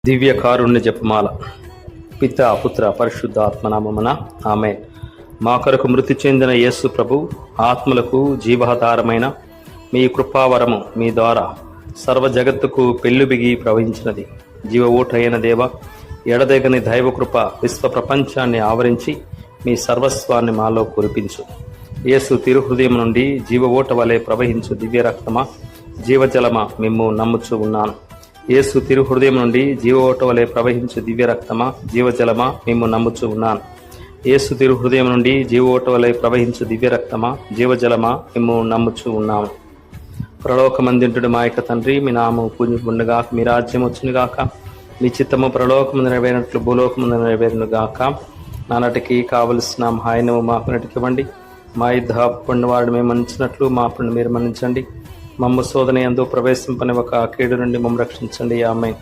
దివ్య కారుణ్య జపమాల. పిత పుత్ర పరిశుద్ధ ఆత్మనామమున ఆమేన్. మా కొరకు మృతి చెందిన యేసు ప్రభు ఆత్మలకు జీవాధారమైన మీ కృపావరము మీ ద్వారా సర్వ జగత్తుకు పెళ్ళుబిగి ప్రవహించినది. జీవ ఊటైన దేవ, ఎడదెగని దైవకృప విశ్వ ప్రపంచాన్ని ఆవరించి మీ సర్వస్వాన్ని మాలో కురిపించు. యేసు తిరుహృదయం నుండి జీవ ఊట వలె ప్రవహించు దివ్య రక్తమా, జీవజలమా, మిమ్ము నమ్ముచూ ఉన్నాను. యేసు తిరుహృదయం నుండి జీవ ఓట వలె ప్రవహించు దివ్య రక్తమా, జీవజలమా, మిమ్ము నమ్ముచూ ఉన్నాను. యేసు తిరుహృదయం నుండి జీవ ఓట వలె ప్రవహించు దివ్య రక్తమా, జీవజలమా, మిమ్ము నమ్ముచూ ఉన్నాము. పరలోకమందుంటుడు మా యొక్క తండ్రి, మీ నామము పూజింపబడునుగాక, మీ రాజ్యం వచ్చునుగాక, మీ చిత్తము పరలోకమందు నెరవేరినట్లు భూలోకమందు నెరవేరునుగాక. నానాటికి కావలసిన హాయనము మాకు నటికివ్వండి. మా యుద్ధ వాడు మేము మన్నించినట్లు మా అప్పుడు మీరు మన్నించండి. మమ్మ శోధన యందు ప్రవేశింపని ఒక కీడు నుండి మమ్మ రక్షించండి. ఆమేన్.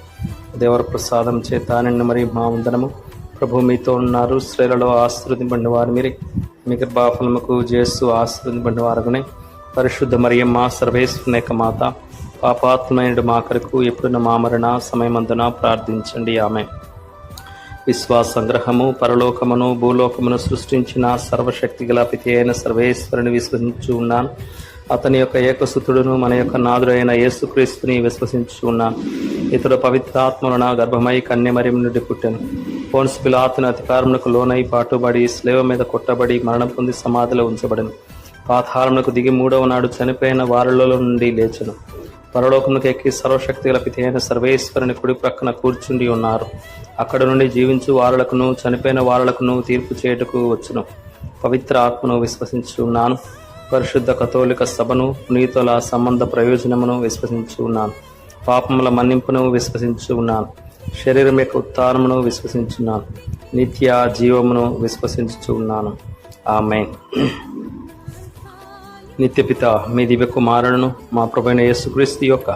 దేవర ప్రసాదం చేత నిన్ను మరి మా వందనము. ప్రభు మీతో ఉన్నారు, స్త్రీలలో ఆశీర్వదింపండి వారు మీరే, మీ కృపాఫలముకు చేస్తూ ఆశీర్వదింపండి వారునే. పరిశుద్ధ మరియమ్మ సర్వేశ్వరుని యొక్క మాత, పాపాత్మైన మా కొరకు ఎప్పుడున్న మా మరణ సమయమందున ప్రార్థించండి. ఆమేన్. విశ్వాస సంగ్రహము. పరలోకమును భూలోకమును సృష్టించిన సర్వశక్తి గల పితి అయిన సర్వేశ్వరుని విశ్వసించు ఉన్నాను. అతని యొక్క ఏకసుతుడును మన యొక్క నాదుడైన యేసుక్రీస్తుని విశ్వసించు ఉన్నాను. ఇతడు పవిత్రాత్మన గర్భమై కన్యమరియం నుండి పుట్టెను. పోన్సు పిలాతుని అధికారమునకు లోనై పాటుబడి స్లేవ మీద కొట్టబడి మరణం పొంది సమాధిలో ఉంచబడెను. పాతాళమునకు దిగి మూడవ నాడు చనిపోయిన వారిలో నుండి లేచెను. పరలోకమునకు ఎక్కి సర్వశక్తి గల పితి అయిన సర్వేశ్వరుని కుడి ప్రక్కన కూర్చుండి ఉన్నారు. అక్కడ నుండి జీవించు వారులకును చనిపోయిన వారులకును తీర్పు చేయుటకు వచ్చును. పవిత్ర ఆత్మను విశ్వసించు ఉన్నాను. పరిశుద్ధ కథోలిక సభను, పునీతుల సంబంధ ప్రయోజనమును విశ్వసించు ఉన్నాను. పాపముల మన్నింపును విశ్వసించు ఉన్నాను. శరీరం యొక్క ఉత్థానమును విశ్వసించున్నాను. నిత్య జీవమును విశ్వసించు ఉన్నాను. ఆమేన్. నిత్యపిత మీ దివ్య కుమారులను, మా ప్రభువైన యేసుక్రీస్తు యొక్క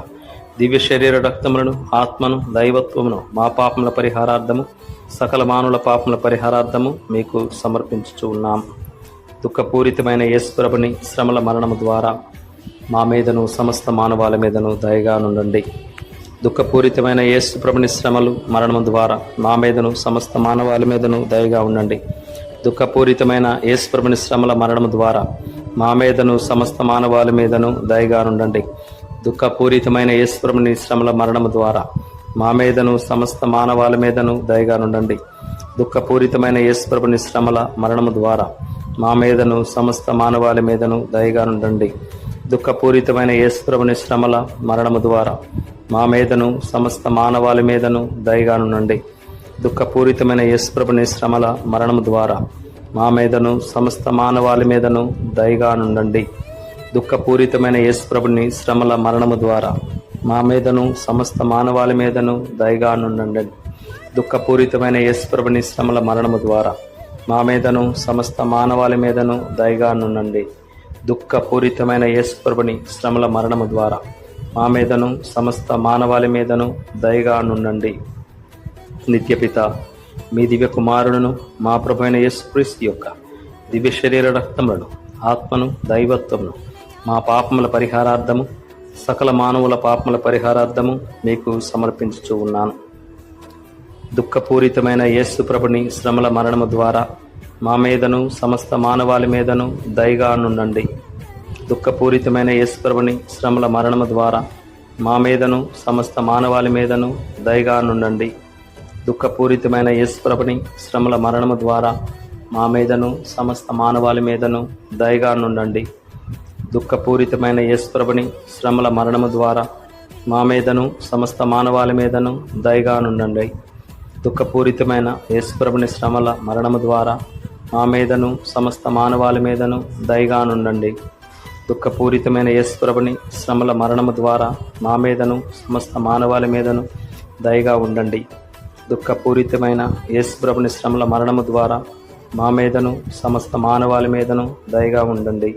దివ్య శరీర రక్తములను, ఆత్మను, దైవత్వమును మా పాపముల పరిహారార్థము, సకల మానవుల పాపముల పరిహారార్థము మీకు సమర్పించుచు ఉన్నాము. దుఃఖపూరితమైన యేసుప్రభుని శ్రమల మరణము ద్వారా మా మీదను సమస్త మానవాళి మీదను దయగా నుండండి. దుఃఖపూరితమైన యేసుప్రభుని శ్రమలు మరణము ద్వారా మా మీదను సమస్త మానవాళి మీదను దయగా ఉండండి. దుఃఖపూరితమైన యేసుప్రభుని శ్రమల మరణము ద్వారా మా మీదను సమస్త మానవాళి మీదను దయగా నుండండి. దుఃఖపూరితమైన యేసుప్రభుని శ్రమల మరణము ద్వారా మా మీదను సమస్త మానవాళి మీదను దయగా నుండండి. దుఃఖపూరితమైన యేసుప్రభుని శ్రమల మరణము ద్వారా మా మీదను సమస్త మానవాళి మీదను దయగా నుండండి. దుఃఖపూరితమైన యేసుప్రభుని శ్రమల మరణము ద్వారా మా మీదను సమస్త మానవాళి మీదను దయగా నుండండి. దుఃఖపూరితమైన యేసుప్రభుని శ్రమల మరణము ద్వారా మా మీదను సమస్త మానవాళి మీదను దయగా నుండండి. దుఃఖపూరితమైన యేసుప్రభుని శ్రమల మరణము ద్వారా మా మీదను సమస్త మానవాళి మీదను దయగా నుండండి. దుఃఖపూరితమైన యేసుప్రభుని శ్రమల మరణము ద్వారా మా మీదను సమస్త మానవాళి మీదను దయగా నుండండి. దుఃఖపూరితమైన యేసుప్రభుని శ్రమల మరణము ద్వారా మా మీదను సమస్త మానవాళి మీదను దయగా నుండండి. నిత్యపిత మీ దివ్య కుమారులను, మా ప్రభువైన యేసుక్రీస్తు యొక్క దివ్య శరీర రక్తములను, ఆత్మను, దైవత్వమును మా పాపముల పరిహారార్థము, సకల మానవుల పాపముల పరిహారార్థము మీకు సమర్పించుచూ ఉన్నాను. దుఃఖపూరితమైన యేసు ప్రభుని శ్రమల మరణము ద్వారా మా మీదను సమస్త మానవాళి మీదను దయగా నుండండి. దుఃఖపూరితమైన యేసు ప్రభుని శ్రమల మరణము ద్వారా మా మీదను సమస్త మానవాళి మీదను దయగా నుండండి. దుఃఖపూరితమైన యేసు ప్రభుని శ్రమల మరణము ద్వారా మా మీదను సమస్త మానవాళి మీదను దయగా నుండండి. దుఃఖపూరితమైన యేసు ప్రభుని శ్రమల మరణము ద్వారా మా మీదను సమస్త మానవాళి మీదను దయగా నుండండి. దుఃఖపూరితమైన యేసుప్రభుని శ్రమల మరణము ద్వారా మా మీదను సమస్త మానవాళి మీదను దయగా నుండండి. దుఃఖపూరితమైన యేసుప్రభుని శ్రమల మరణము ద్వారా మా మీదను సమస్త మానవాళి మీదను దయగా ఉండండి. దుఃఖపూరితమైన యేసుప్రభుని శ్రమల మరణము ద్వారా మా మీదను సమస్త మానవాళి మీదను దయగా ఉండండి.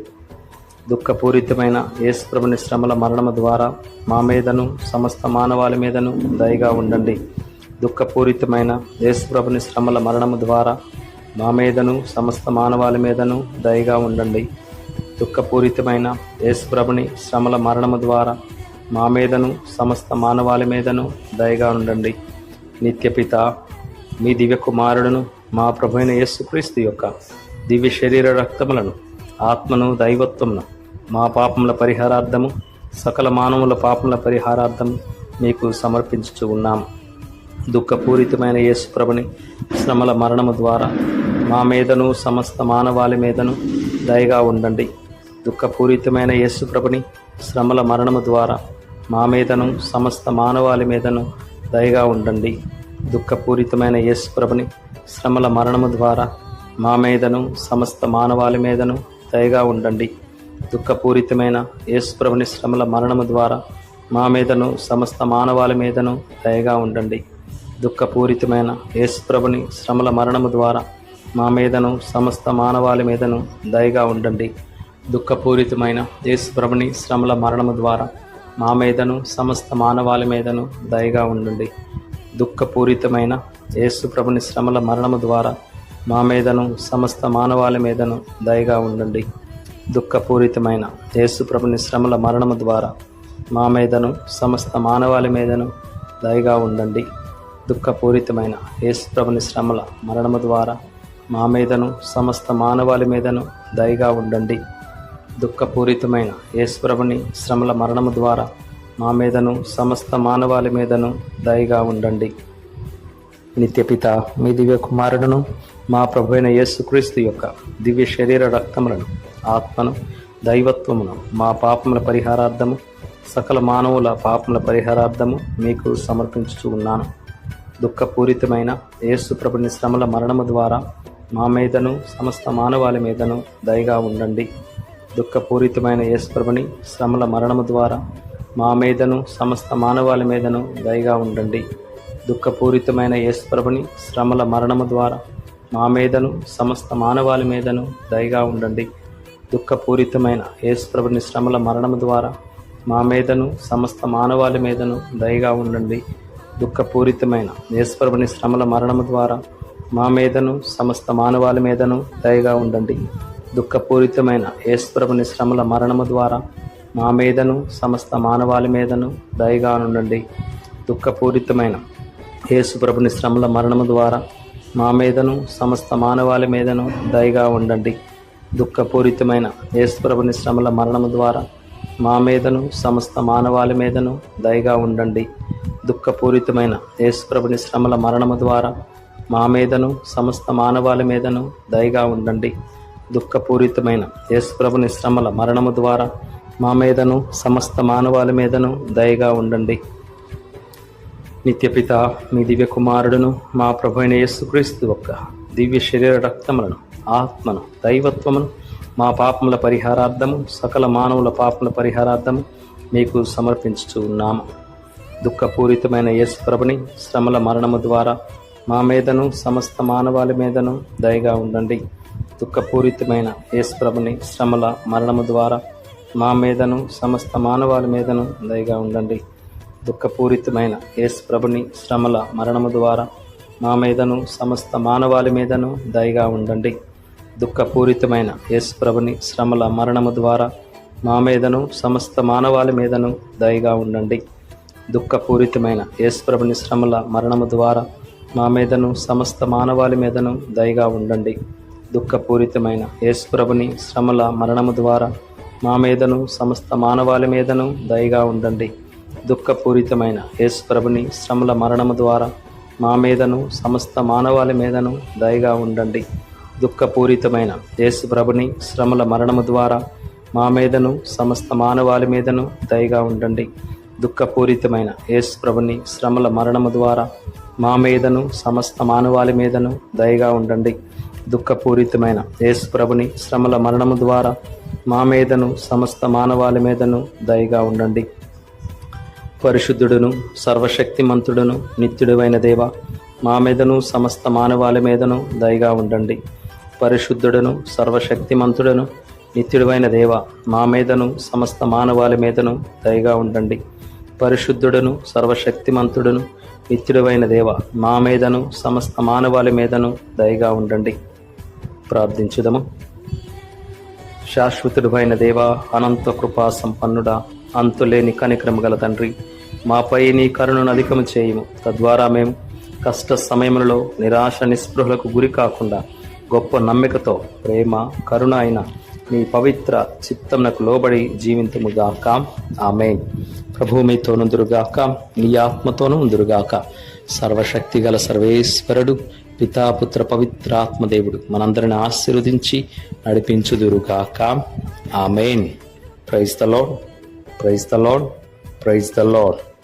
దుఃఖపూరితమైన యేసుప్రభుని శ్రమల మరణము ద్వారా మా మీదను సమస్త మానవాళి మీదను దయగా ఉండండి. దుఃఖపూరితమైన యేసుప్రభుని శ్రమల మరణము ద్వారా మా మీదను సమస్త మానవాళి మీదను దయగా ఉండండి. దుఃఖపూరితమైన యేసుప్రభుని శ్రమల మరణము ద్వారా మా మీదను సమస్త మానవాళి మీదను దయగా ఉండండి. నిత్యపిత మీ దివ్య కుమారుడును మా ప్రభు అయిన యేసుక్రీస్తు యొక్క దివ్య శరీర రక్తములను ఆత్మను దైవత్వమును మా పాపముల పరిహారార్థము సకల మానవుల పాపముల పరిహారార్థము మీకు సమర్పించుచు ఉన్నాము. దుఃఖపూరితమైన యేసు ప్రభుని శ్రమల మరణము ద్వారా మా మీదను సమస్త మానవాళి మీదను దయగా ఉండండి. దుఃఖపూరితమైన యేసు ప్రభుని శ్రమల మరణము ద్వారా మా మీదను సమస్త మానవాళి మీదను దయగా ఉండండి. దుఃఖపూరితమైన యేసు ప్రభుని శ్రమల మరణము ద్వారా మా మీదను సమస్త మానవాళి మీదను దయగా ఉండండి. దుఃఖపూరితమైన యేసు ప్రభుని శ్రమల మరణము ద్వారా మా మీదను సమస్త మానవాళి మీదను దయగా ఉండండి. దుఃఖపూరితమైన యేసు ప్రభుని శ్రమల మరణము ద్వారా మా మీదను సమస్త మానవాళి మీదను దయగా ఉండండి. దుఃఖపూరితమైన యేసు ప్రభుని శ్రమల మరణము ద్వారా మా మీదను సమస్త మానవాళి మీదను దయగా ఉండండి. దుఃఖపూరితమైన యేసు ప్రభుని శ్రమల మరణము ద్వారా మా మీదను సమస్త మానవాళి మీదను దయగా ఉండండి. దుఃఖపూరితమైన యేసు ప్రభుని శ్రమల మరణము ద్వారా మా మీదను సమస్త మానవాళి మీదను దయగా ఉండండి. దుఃఖపూరితమైన యేసు ప్రభుని శ్రమల మరణము ద్వారా మా మీదను సమస్త మానవాళి మీదను దయగా ఉండండి. దుఃఖపూరితమైన యేసు ప్రభుని శ్రమల మరణము ద్వారా మా మీదను సమస్త మానవాళి మీదను దయగా ఉండండి. నిత్యపిత మీ దివ్య కుమారుడును మా ప్రభు అయిన యేసుక్రీస్తు యొక్క దివ్య శరీర రక్తములను ఆత్మను దైవత్వమును మా పాపముల పరిహారార్థము సకల మానవుల పాపముల పరిహారార్థము మీకు సమర్పించుచు ఉన్నాను. దుఃఖపూరితమైన యేసు ప్రభుని శ్రమల మరణము ద్వారా మా మీదను సమస్త మానవాళి మీదను దయగా ఉండండి. దుఃఖపూరితమైన యేసు ప్రభుని శ్రమల మరణము ద్వారా మా మీదను సమస్త మానవాళి మీదను దయగా ఉండండి. దుఃఖపూరితమైన యేసు ప్రభుని శ్రమల మరణము ద్వారా మా మీదను సమస్త మానవాళి మీదను దయగా ఉండండి. దుఃఖపూరితమైన యేసు ప్రభుని శ్రమల మరణము ద్వారా మా మీదను సమస్త మానవాళి మీదను దయగా ఉండండి. దుఃఖపూరితమైన యేసు ప్రభుని శ్రమల మరణము ద్వారా మా మీదను సమస్త మానవాళి మీదను దయగా ఉండండి. దుఃఖపూరితమైన యేసు ప్రభుని శ్రమల మరణము ద్వారా మా మీదను సమస్త మానవాళి మీదను దయగా ఉండండి. దుఃఖపూరితమైన యేసు ప్రభుని శ్రమల మరణము ద్వారా మా మీదను సమస్త మానవాళి మీదను దయగా ఉండండి. దుఃఖపూరితమైన యేసు ప్రభుని శ్రమల మరణము ద్వారా మా మీదను సమస్త మానవాళి మీదను దయగా ఉండండి. దుఃఖపూరితమైన యేసు ప్రభుని శ్రమల మరణము ద్వారా మా మీదను సమస్త మానవాళి మీదను దయగా ఉండండి. దుఃఖపూరితమైన యేసు ప్రభుని శ్రమల మరణము ద్వారా మా మీదను సమస్త మానవాళి మీదను దయగా ఉండండి. నిత్యపిత మీ దివ్య కుమారుడును మా ప్రభు అయిన యేసుక్రీస్తు యొక్క దివ్య శరీర రక్తములను ఆత్మను దైవత్వమును మా పాపముల పరిహారార్థము సకల మానవుల పాపముల పరిహారార్థము మీకు సమర్పించుచు ఉన్నాము. దుఃఖపూరితమైన యేసు ప్రభుని శ్రమల మరణము ద్వారా మా మీదను సమస్త మానవాళి మీదను దయగా ఉండండి. దుఃఖపూరితమైన యేసు ప్రభుని శ్రమల మరణము ద్వారా మా మీదను సమస్త మానవాళి మీదను దయగా ఉండండి. దుఃఖపూరితమైన యేసు ప్రభుని శ్రమల మరణము ద్వారా మా మీదను సమస్త మానవాళి మీదను దయగా ఉండండి. దుఃఖపూరితమైన యేసు ప్రభుని శ్రమల మరణము ద్వారా మా మీదను సమస్త మానవాళి మీదను దయగా ఉండండి. దుఃఖపూరితమైన యేసు ప్రభుని శ్రమల మరణము ద్వారా మా మీదను సమస్త మానవాళి మీదను దయగా ఉండండి. దుఃఖపూరితమైన యేసు ప్రభుని శ్రమల మరణము ద్వారా మా మీదను సమస్త మానవాళి మీదను దయగా ఉండండి. దుఃఖపూరితమైన యేసు ప్రభుని శ్రమల మరణము ద్వారా మా మీదను సమస్త మానవాళి మీదను దయగా ఉండండి. దుఃఖపూరితమైన యేసు ప్రభుని శ్రమల మరణము ద్వారా మా మీదను సమస్త మానవాళి మీదను దయగా ఉండండి. దుఃఖపూరితమైన యేసు ప్రభుని శ్రమల మరణము ద్వారా మా మీదను సమస్త మానవాళి మీదను దయగా ఉండండి. దుఃఖపూరితమైన యేసు ప్రభుని శ్రమల మరణము ద్వారా మా మీదను సమస్త మానవాళి మీదను దయగా ఉండండి. పరిశుద్ధుడును సర్వశక్తిమంతుడును నిత్యుడైన దేవ మా మీదను సమస్త మానవాళి మీదను దయగా ఉండండి. పరిశుద్ధుడును సర్వశక్తిమంతుడును నిత్యుడైన దేవ మా మీదను సమస్త మానవాళి మీదను దయగా ఉండండి. పరిశుద్ధుడును సర్వశక్తిమంతుడును నిత్యుడైన దేవ మా మీదను సమస్త మానవాళి మీదను దయగా ఉండండి. ప్రార్థించుదము. శాశ్వతుడైన దేవ, అనంత కృపా సంపన్నుడా, అంతులేని కనికరము గల తండ్రి, మాపై నీ కరుణను అధికము చేయము. తద్వారా మేము కష్ట సమయములలో నిరాశ నిస్పృహలకు గురి కాకుండా గొప్ప నమ్మికతో ప్రేమ కరుణ అయిన మీ పవిత్ర చిత్తమునకు లోబడి జీవింతుముగాక. ఆమేన్. ప్రభువు మీతో నుందురుగాక, మీ ఆత్మతోనూ ఉందురుగాక. సర్వశక్తి గల సర్వేశ్వరుడు పితాపుత్ర పవిత్రాత్మదేవుడు మనందరిని ఆశీర్వదించి నడిపించుదురుగాక. Amen. Praise the lord, praise the lord, praise the lord.